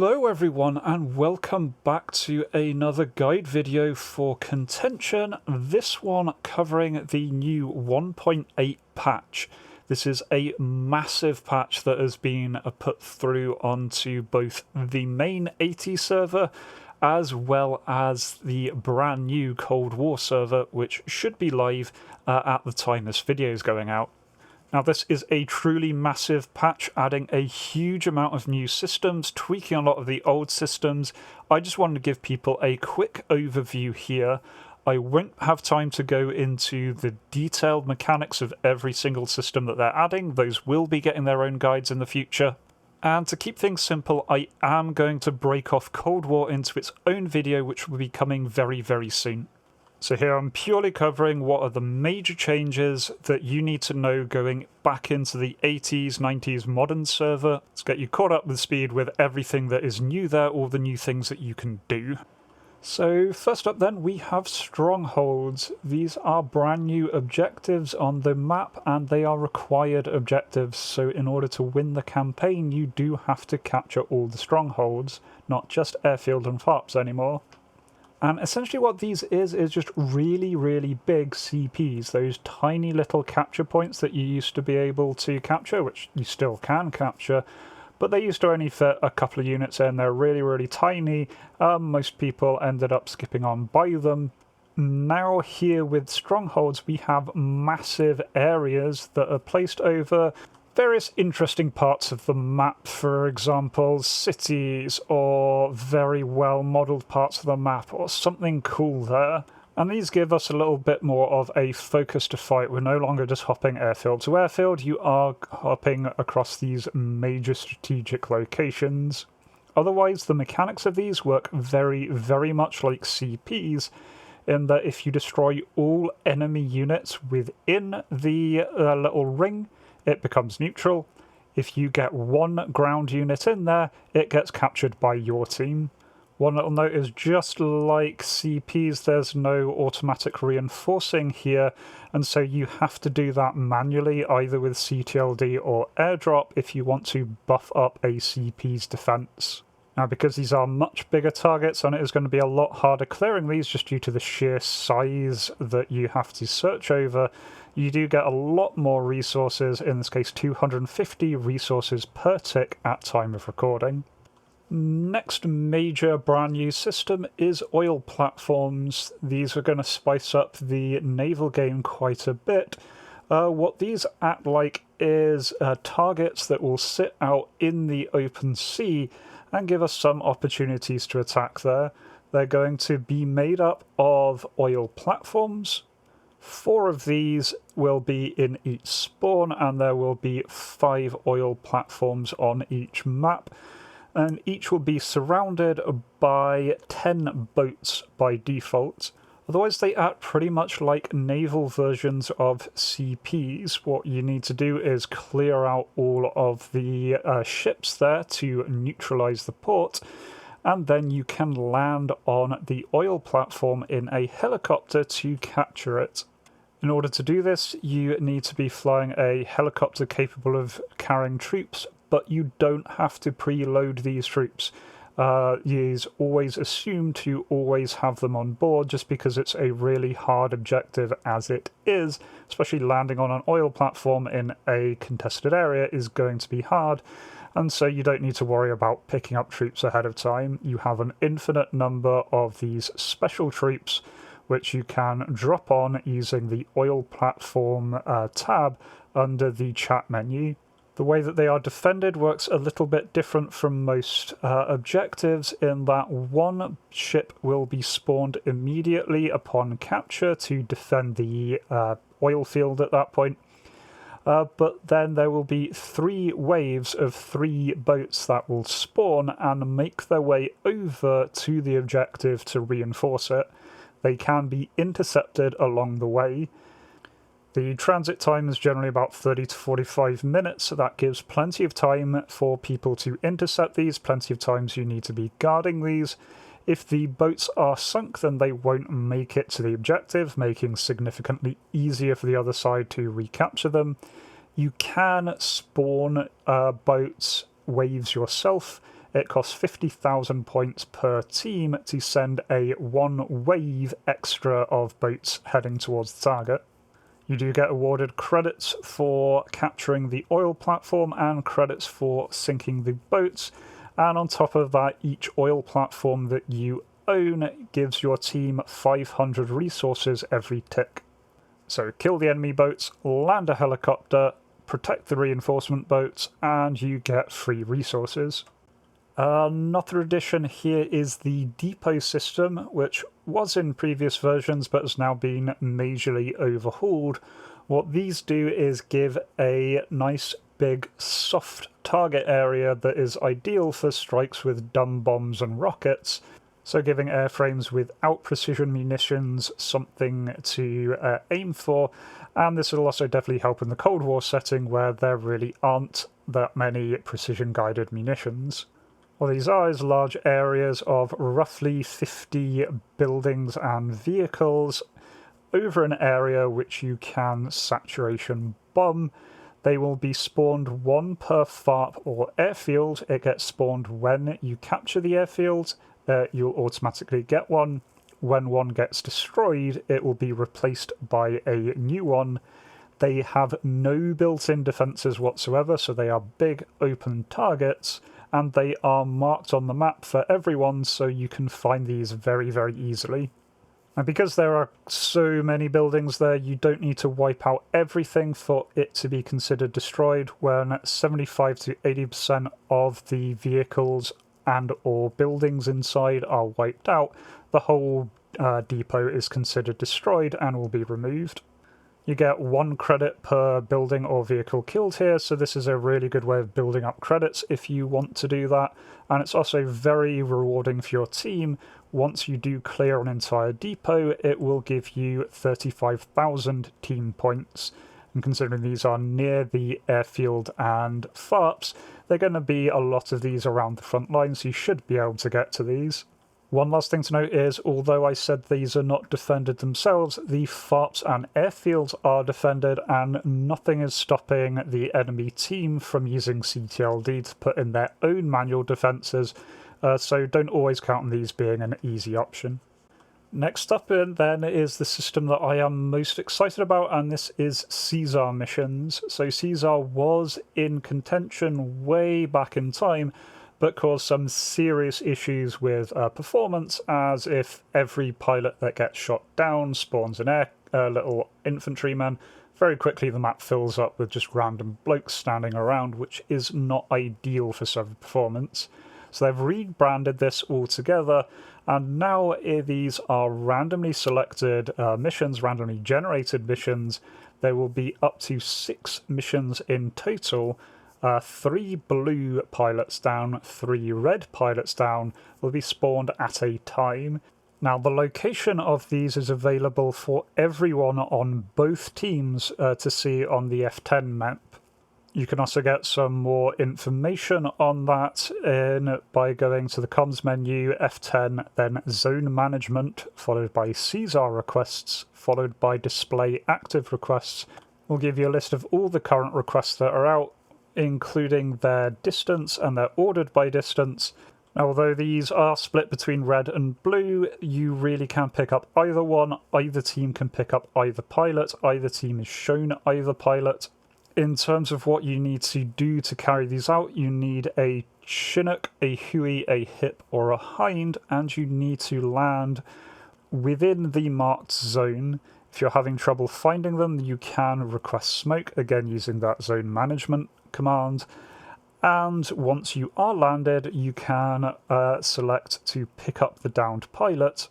Hello everyone and welcome back to another guide video for Contention, this one covering the new 1.8 patch. This is a massive patch that has been put through onto both the main AT server as well as the brand new Cold War server, which should be live at the time this video is going out. Now this is a truly massive patch, adding a huge amount of new systems, tweaking a lot of the old systems. I just wanted to give people a quick overview here. I won't have time to go into the detailed mechanics of every single system that they're adding. Those will be getting their own guides in the future. And to keep things simple, I am going to break off Cold War into its own video, which will be coming very, very soon. So here I'm purely covering what are the major changes that you need to know going back into the 80s, 90s modern server. Let's get you caught up with speed with everything that is new there, all the new things that you can do. So first up then, we have Strongholds. These are brand new objectives on the map and they are required objectives. So in order to win the campaign, you do have to capture all the strongholds, not just Airfield and FARPs anymore. And essentially what these is just really, really big CPs, those tiny little capture points that you used to be able to capture, which you still can capture, but they used to only fit a couple of units in. They're really, really tiny. Most people ended up skipping on by them. Now here with Strongholds, we have massive areas that are placed over various interesting parts of the map, for example, cities or very well modelled parts of the map or something cool there. And these give us a little bit more of a focus to fight. We're no longer just hopping airfield to airfield, you are hopping across these major strategic locations. Otherwise, the mechanics of these work very, very much like CPs, in that if you destroy all enemy units within the little ring, it becomes neutral. If you get one ground unit in there, it gets captured by your team. One little note is, just like CPs, there's no automatic reinforcing here, and so you have to do that manually, either with CTLD or airdrop, if you want to buff up a CP's defense. Now, because these are much bigger targets, and it is going to be a lot harder clearing these just due to the sheer size that you have to search over, you do get a lot more resources, in this case 250 resources per tick at time of recording. Next major brand new system is oil platforms. These are going to spice up the naval game quite a bit. What these act like is targets that will sit out in the open sea and give us some opportunities to attack there. They're going to be made up of oil platforms. 4 of these will be in each spawn, and there will be 5 oil platforms on each map, and each will be surrounded by 10 boats by default. Otherwise, they act pretty much like naval versions of CPs. What you need to do is clear out all of the ships there to neutralize the port, and then you can land on the oil platform in a helicopter to capture it. In order to do this, you need to be flying a helicopter capable of carrying troops, but you don't have to preload these troops. It is always assumed to always have them on board, just because it's a really hard objective as it is, especially landing on an oil platform in a contested area is going to be hard, and so you don't need to worry about picking up troops ahead of time. You have an infinite number of these special troops which you can drop on using the oil platform tab under the chat menu. The way that they are defended works a little bit different from most objectives, in that one ship will be spawned immediately upon capture to defend the oil field at that point. But then there will be 3 waves of 3 boats that will spawn and make their way over to the objective to reinforce it. They can be intercepted along the way. The transit time is generally about 30 to 45 minutes, so that gives plenty of time for people to intercept these, plenty of times you need to be guarding these. If the boats are sunk, then they won't make it to the objective, making significantly easier for the other side to recapture them. You can spawn boats waves yourself it costs 50,000 points per team to send a 1 wave extra of boats heading towards the target. You do get awarded credits for capturing the oil platform and credits for sinking the boats, and on top of that, each oil platform that you own gives your team 500 resources every tick. So kill the enemy boats, land a helicopter, protect the reinforcement boats, and you get free resources. Another addition here is the depot system, which was in previous versions but has now been majorly overhauled. What these do is give a nice big soft target area that is ideal for strikes with dumb bombs and rockets, so giving airframes without precision munitions something to aim for, and this will also definitely help in the Cold War setting where there really aren't that many precision-guided munitions. What these are is large areas of roughly 50 buildings and vehicles over an area which you can saturation bomb. They will be spawned 1 per FARP or airfield. It gets spawned when you capture the airfield. You'll automatically get one. When one gets destroyed, it will be replaced by a new one. They have no built-in defences whatsoever, so they are big open targets, and they are marked on the map for everyone, so you can find these very, very easily. And because there are so many buildings there, you don't need to wipe out everything for it to be considered destroyed. When 75 to 80% of the vehicles and or buildings inside are wiped out, the whole depot is considered destroyed and will be removed. You get 1 credit per building or vehicle killed here, so this is a really good way of building up credits if you want to do that, and it's also very rewarding for your team. Once you do clear an entire depot, it will give you 35,000 team points, and considering these are near the airfield and FARPs, there are going to be a lot of these around the front line, so you should be able to get to these. One last thing to note is, although I said these are not defended themselves, the FARPs and airfields are defended, and nothing is stopping the enemy team from using CTLD to put in their own manual defences, so don't always count on these being an easy option. Next up then is the system that I am most excited about, and this is CSAR missions. So CSAR was in contention way back in time, but caused some serious issues with performance, as if every pilot that gets shot down spawns an little infantryman, very quickly the map fills up with just random blokes standing around, which is not ideal for server performance. So they've rebranded this altogether, and now these are randomly selected missions, randomly generated missions. There will be up to 6 missions in total. 3 blue pilots down, 3 red pilots down will be spawned at a time. Now, the location of these is available for everyone on both teams to see on the F10 map. You can also get some more information on that by going to the comms menu, F10, then Zone Management, followed by CSAR requests, followed by Display Active requests. We'll give you a list of all the current requests that are out, including their distance, and they're ordered by distance. Now, although these are split between red and blue, you really can pick up either one. Either team can pick up either pilot. Either team is shown either pilot. In terms of what you need to do to carry these out, you need a Chinook, a Huey, a Hip, or a Hind, and you need to land within the marked zone. If you're having trouble finding them, you can request smoke, again using that zone management command. And once you are landed, you can select to pick up the downed pilot.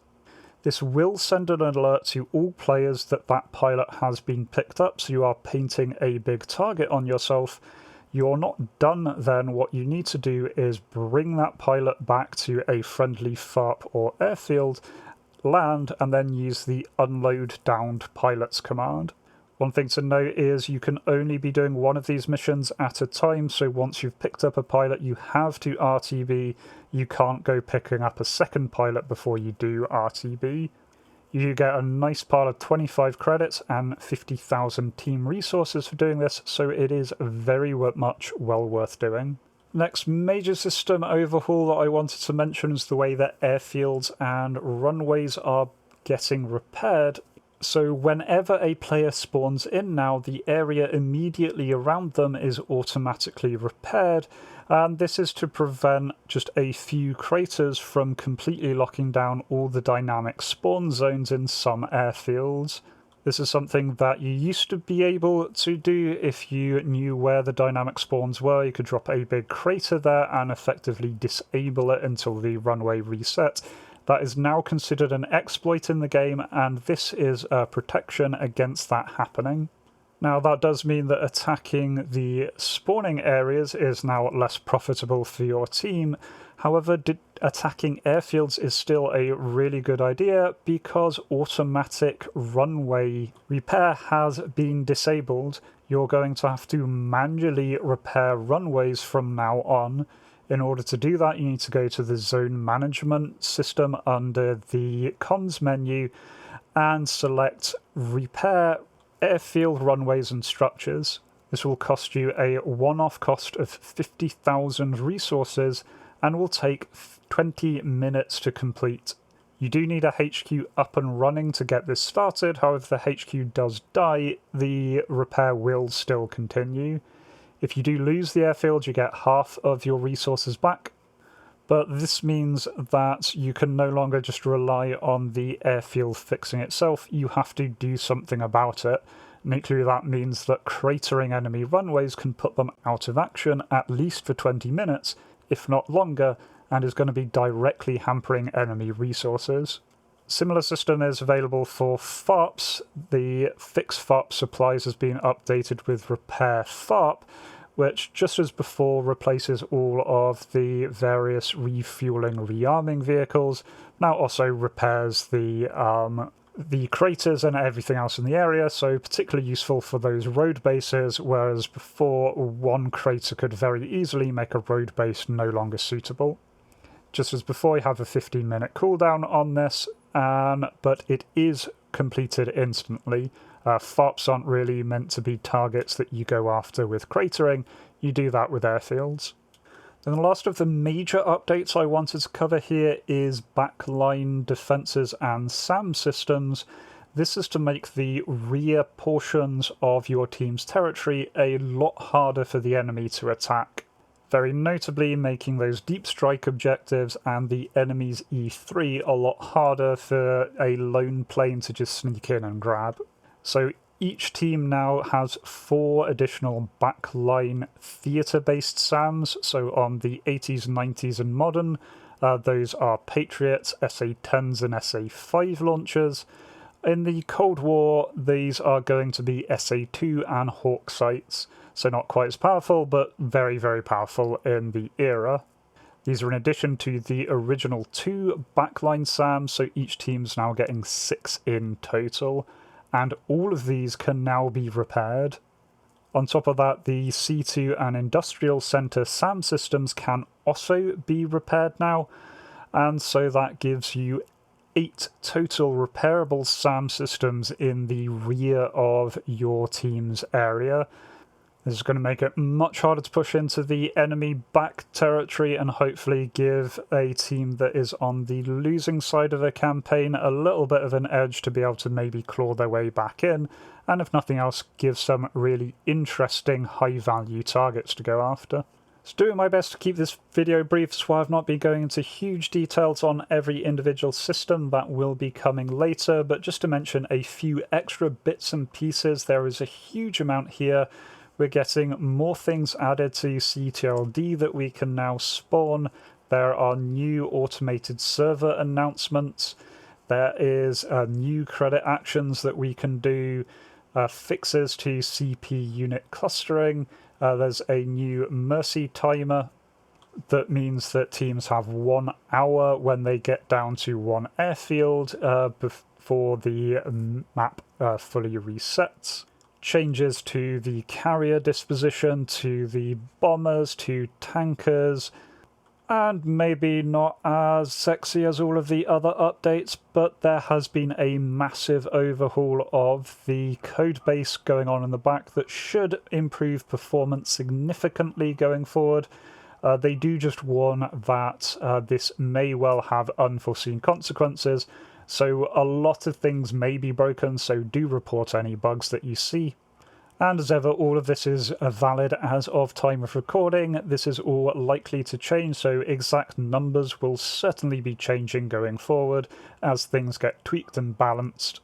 This will send an alert to all players that that pilot has been picked up, so you are painting a big target on yourself. You're not done then. What you need to do is bring that pilot back to a friendly FARP or airfield, land, and then use the unload downed pilots command. One thing to note is you can only be doing one of these missions at a time, so once you've picked up a pilot, you have to RTB. You can't go picking up a second pilot before you do RTB. You get a nice pile of 25 credits and 50,000 team resources for doing this, so it is very much well worth doing. Next major system overhaul that I wanted to mention is the way that airfields and runways are getting repaired. So whenever a player spawns in now, the area immediately around them is automatically repaired, and this is to prevent just a few craters from completely locking down all the dynamic spawn zones in some airfields. This is something that you used to be able to do if you knew where the dynamic spawns were. You could drop a big crater there and effectively disable it until the runway reset. That is now considered an exploit in the game, and this is a protection against that happening. Now, that does mean that attacking the spawning areas is now less profitable for your team. However, attacking airfields is still a really good idea because automatic runway repair has been disabled. You're going to have to manually repair runways from now on. In order to do that, you need to go to the zone management system under the comms menu and select repair airfield runways and structures. This will cost you a one-off cost of 50,000 resources and will take 20 minutes to complete. You do need a HQ up and running to get this started. However, if the HQ does die, the repair will still continue. If you do lose the airfield, you get half of your resources back, but this means that you can no longer just rely on the airfield fixing itself. You have to do something about it. Naturally, that means that cratering enemy runways can put them out of action at least for 20 minutes, if not longer, and is going to be directly hampering enemy resources. Similar system is available for FARPs. The fix FARP supplies has been updated with repair FARP, which, just as before, replaces all of the various refueling, rearming vehicles. Now also repairs the craters and everything else in the area, so particularly useful for those road bases, whereas before one crater could very easily make a road base no longer suitable. Just as before, you have a 15-minute cooldown on this, but it is completed instantly. FARPs aren't really meant to be targets that you go after with cratering. You do that with airfields. Then the last of the major updates I wanted to cover here is backline defences and SAM systems. This is to make the rear portions of your team's territory a lot harder for the enemy to attack. Very notably making those deep strike objectives and the enemy's E3 a lot harder for a lone plane to just sneak in and grab. So each team now has 4 additional backline theatre-based SAMs. So on the 80s, 90s and modern, those are Patriots, SA-10s and SA-5 launchers. In the Cold War, these are going to be SA-2 and Hawk sites. So not quite as powerful, but very, very powerful in the era. These are in addition to the original 2 backline SAMs, so each team's now getting 6 in total. And all of these can now be repaired. On top of that, the C2 and Industrial Centre SAM systems can also be repaired now, and so that gives you 8 total repairable SAM systems in the rear of your team's area. This is going to make it much harder to push into the enemy back territory and hopefully give a team that is on the losing side of a campaign a little bit of an edge to be able to maybe claw their way back in, and if nothing else, give some really interesting high-value targets to go after. So doing my best to keep this video brief, so I've not been going into huge details on every individual system. That will be coming later, but just to mention a few extra bits and pieces, there is a huge amount here. We're getting more things added to CTLD that we can now spawn. There are new automated server announcements. There is new credit actions that we can do, fixes to CP unit clustering. There's a new mercy timer that means that teams have 1 hour when they get down to 1 airfield before the map fully resets. Changes to the carrier disposition, to the bombers, to tankers, and maybe not as sexy as all of the other updates, but there has been a massive overhaul of the code base going on in the back that should improve performance significantly going forward. They do just warn that this may well have unforeseen consequences, so a lot of things may be broken, so do report any bugs that you see. And as ever, all of this is valid as of time of recording. This is all likely to change, so exact numbers will certainly be changing going forward as things get tweaked and balanced.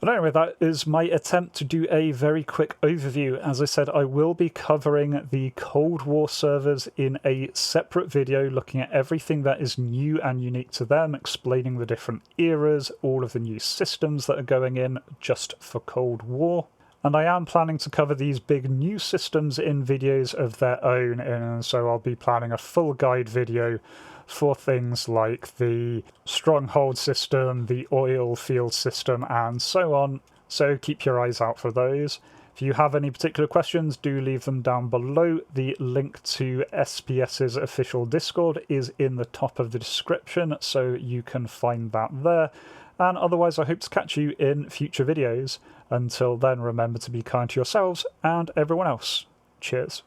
But anyway, that is my attempt to do a very quick overview. As I said, I will be covering the Cold War servers in a separate video, looking at everything that is new and unique to them, explaining the different eras, all of the new systems that are going in just for Cold War. And I am planning to cover these big new systems in videos of their own, and so I'll be planning a full guide video for things like the Stronghold system, the oil field system, and so on. So keep your eyes out for those. If you have any particular questions, do leave them down below. The link to SPS's official Discord is in the top of the description, so you can find that there. And otherwise, I hope to catch you in future videos. Until then, remember to be kind to yourselves and everyone else. Cheers.